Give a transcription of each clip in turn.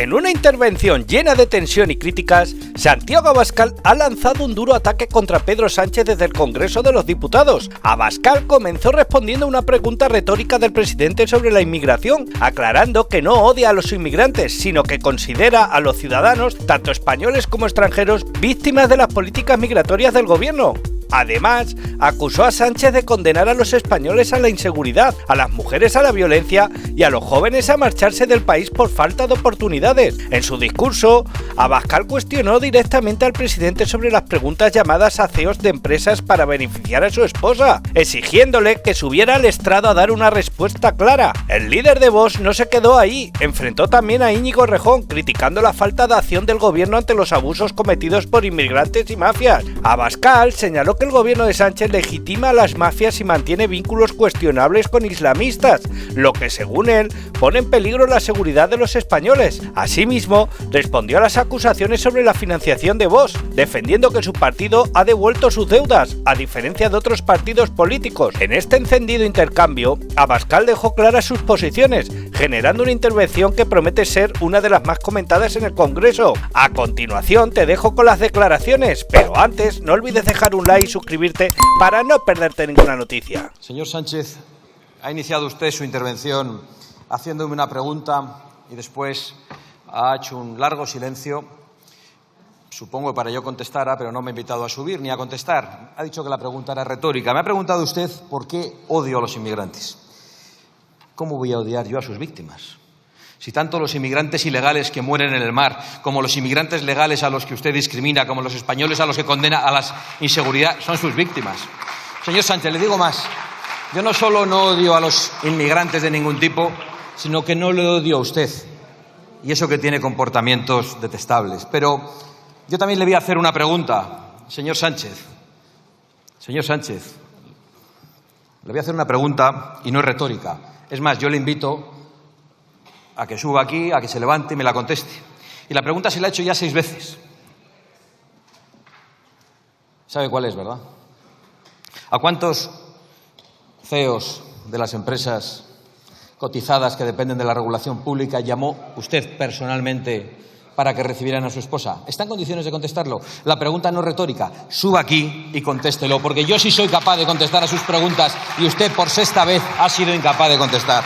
En una intervención llena de tensión y críticas, Santiago Abascal ha lanzado un duro ataque contra Pedro Sánchez desde el Congreso de los Diputados. Abascal comenzó respondiendo a una pregunta retórica del presidente sobre la inmigración, aclarando que no odia a los inmigrantes, sino que considera a los ciudadanos, tanto españoles como extranjeros, víctimas de las políticas migratorias del gobierno. Además, acusó a Sánchez de condenar a los españoles a la inseguridad, a las mujeres a la violencia y a los jóvenes a marcharse del país por falta de oportunidades. En su discurso, Abascal cuestionó directamente al presidente sobre las preguntas llamadas a CEOs de empresas para beneficiar a su esposa, exigiéndole que subiera al estrado a dar una respuesta clara. El líder de Vox no se quedó ahí, enfrentó también a Íñigo Errejón, criticando la falta de acción del gobierno ante los abusos cometidos por inmigrantes y mafias. Abascal señaló que el gobierno de Sánchez legitima a las mafias y mantiene vínculos cuestionables con islamistas, lo que según él pone en peligro la seguridad de los españoles. Asimismo, respondió a las acusaciones sobre la financiación de Vox, defendiendo que su partido ha devuelto sus deudas, a diferencia de otros partidos políticos. En este encendido intercambio, Abascal dejó claras sus posiciones, generando una intervención que promete ser una de las más comentadas en el Congreso. A continuación te dejo con las declaraciones, pero antes no olvides dejar un like y suscribirte para no perderte ninguna noticia. Señor Sánchez, ha iniciado usted su intervención haciéndome una pregunta y después ha hecho un largo silencio, supongo para yo contestara, pero no me ha invitado a subir ni a contestar. Ha dicho que la pregunta era retórica. Me ha preguntado usted por qué odio a los inmigrantes. ¿Cómo voy a odiar yo a sus víctimas? Si tanto los inmigrantes ilegales que mueren en el mar, como los inmigrantes legales a los que usted discrimina, como los españoles a los que condena a la inseguridad, son sus víctimas. Señor Sánchez, le digo más. Yo no solo no odio a los inmigrantes de ningún tipo, sino que no le odio a usted. Y eso que tiene comportamientos detestables. Pero yo también le voy a hacer una pregunta, señor Sánchez. Señor Sánchez, le voy a hacer una pregunta y no es retórica. Es más, yo le invito a que suba aquí, a que se levante y me la conteste. Y la pregunta se la he hecho ya 6 veces. ¿Sabe cuál es, verdad? ¿A cuántos CEOs de las empresas cotizadas que dependen de la regulación pública llamó usted personalmente para que recibieran a su esposa? ¿Está en condiciones de contestarlo? La pregunta no es retórica. Suba aquí y contéstelo, porque yo sí soy capaz de contestar a sus preguntas y usted por 6ª vez ha sido incapaz de contestar.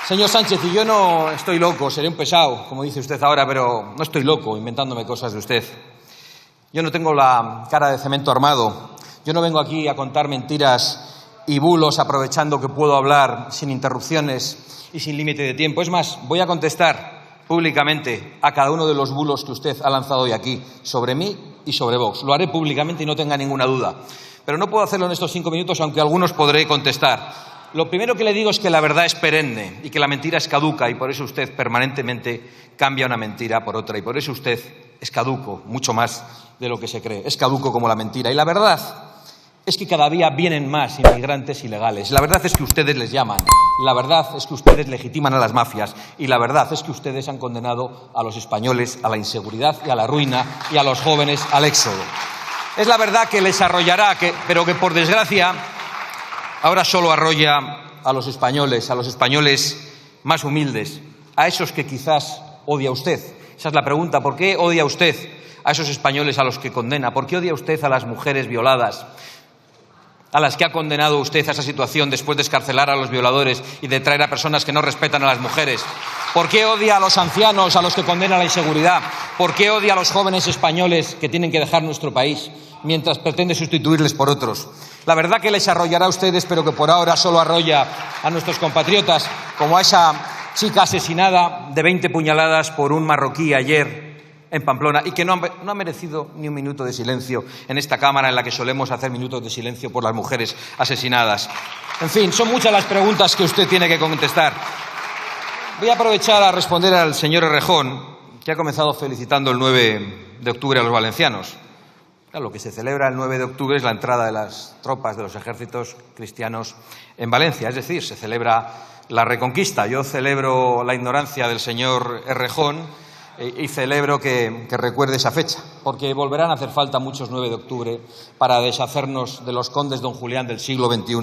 Señor Sánchez, y yo no estoy loco, seré un pesado, como dice usted ahora, pero no estoy loco inventándome cosas de usted. Yo no tengo la cara de cemento armado. Yo no vengo aquí a contar mentiras y bulos aprovechando que puedo hablar sin interrupciones y sin límite de tiempo. Es más, voy a contestar públicamente a cada uno de los bulos que usted ha lanzado hoy aquí sobre mí y sobre Vox. Lo haré públicamente y no tenga ninguna duda. Pero no puedo hacerlo en estos 5 minutos, aunque algunos podré contestar. Lo primero que le digo es que la verdad es perenne y que la mentira es caduca y por eso usted permanentemente cambia una mentira por otra y por eso usted es caduco, mucho más de lo que se cree. Es caduco como la mentira. Y la verdad es que cada día vienen más inmigrantes ilegales. La verdad es que ustedes les llaman. La verdad es que ustedes legitiman a las mafias. Y la verdad es que ustedes han condenado a los españoles a la inseguridad y a la ruina y a los jóvenes al éxodo. Es la verdad que les arrollará, pero que por desgracia ahora solo arrolla a los españoles más humildes, a esos que quizás odia usted. Esa es la pregunta. ¿Por qué odia usted a esos españoles a los que condena? ¿Por qué odia usted a las mujeres violadas, a las que ha condenado usted a esa situación después de excarcelar a los violadores y de traer a personas que no respetan a las mujeres? ¿Por qué odia a los ancianos a los que condena la inseguridad? ¿Por qué odia a los jóvenes españoles que tienen que dejar nuestro país mientras pretende sustituirles por otros? La verdad que les arrollará a ustedes, pero que por ahora solo arrolla a nuestros compatriotas, como a esa chica asesinada de 20 puñaladas por un marroquí ayer en Pamplona y que no ha merecido ni un minuto de silencio en esta Cámara en la que solemos hacer minutos de silencio por las mujeres asesinadas. En fin, son muchas las preguntas que usted tiene que contestar. Voy a aprovechar a responder al señor Errejón, que ha comenzado felicitando el 9 de octubre a los valencianos. Claro, lo que se celebra el 9 de octubre es la entrada de las tropas de los ejércitos cristianos en Valencia, es decir, se celebra la Reconquista. Yo celebro la ignorancia del señor Errejón y celebro que recuerde esa fecha, porque volverán a hacer falta muchos 9 de octubre para deshacernos de los condes don Julián del siglo XXI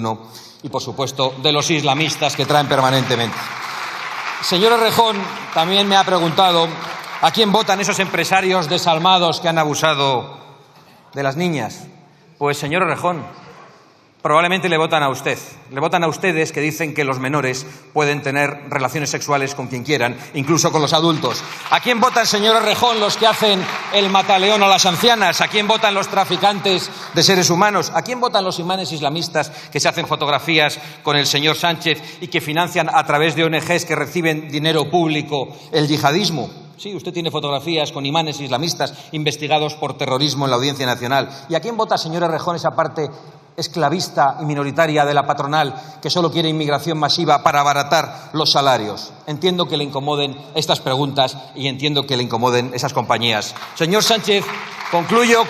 y, por supuesto, de los islamistas que traen permanentemente. señor Errejón también me ha preguntado a quién votan esos empresarios desalmados que han abusado de las niñas. Pues, señor Errejón, probablemente le votan a usted. Le votan a ustedes, que dicen que los menores pueden tener relaciones sexuales con quien quieran, incluso con los adultos. ¿A quién votan, señor Errejón, los que hacen el mataleón a las ancianas? ¿A quién votan los traficantes de seres humanos? ¿A quién votan los imanes islamistas que se hacen fotografías con el señor Sánchez y que financian a través de ONGs que reciben dinero público el yihadismo? Sí, usted tiene fotografías con imanes islamistas investigados por terrorismo en la Audiencia Nacional. ¿Y a quién vota, señor Errejón, esa parte esclavista y minoritaria de la patronal que solo quiere inmigración masiva para abaratar los salarios? Entiendo que le incomoden estas preguntas y entiendo que le incomoden esas compañías. Señor Sánchez, concluyo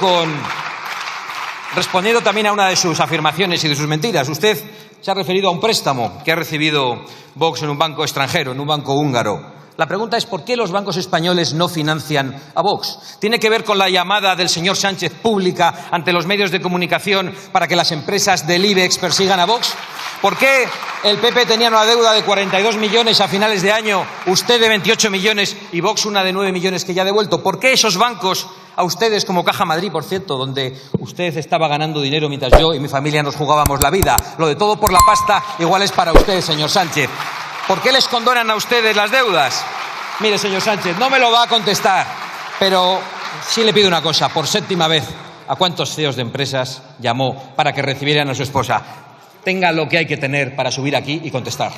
respondiendo también a una de sus afirmaciones y de sus mentiras. Usted se ha referido a un préstamo que ha recibido Vox en un banco extranjero, en un banco húngaro. La pregunta es ¿por qué los bancos españoles no financian a Vox? ¿Tiene que ver con la llamada del señor Sánchez pública ante los medios de comunicación para que las empresas del IBEX persigan a Vox? ¿Por qué el PP tenía una deuda de 42 millones a finales de año, usted de 28 millones y Vox una de 9 millones que ya ha devuelto? ¿Por qué esos bancos, a ustedes como Caja Madrid, por cierto, donde usted estaba ganando dinero mientras yo y mi familia nos jugábamos la vida? Lo de todo por la pasta igual es para usted, señor Sánchez. ¿Por qué les condonan a ustedes las deudas? Mire, señor Sánchez, no me lo va a contestar, pero sí le pido una cosa. Por 7ª vez, ¿a cuántos CEOs de empresas llamó para que recibieran a su esposa? Tenga lo que hay que tener para subir aquí y contestar.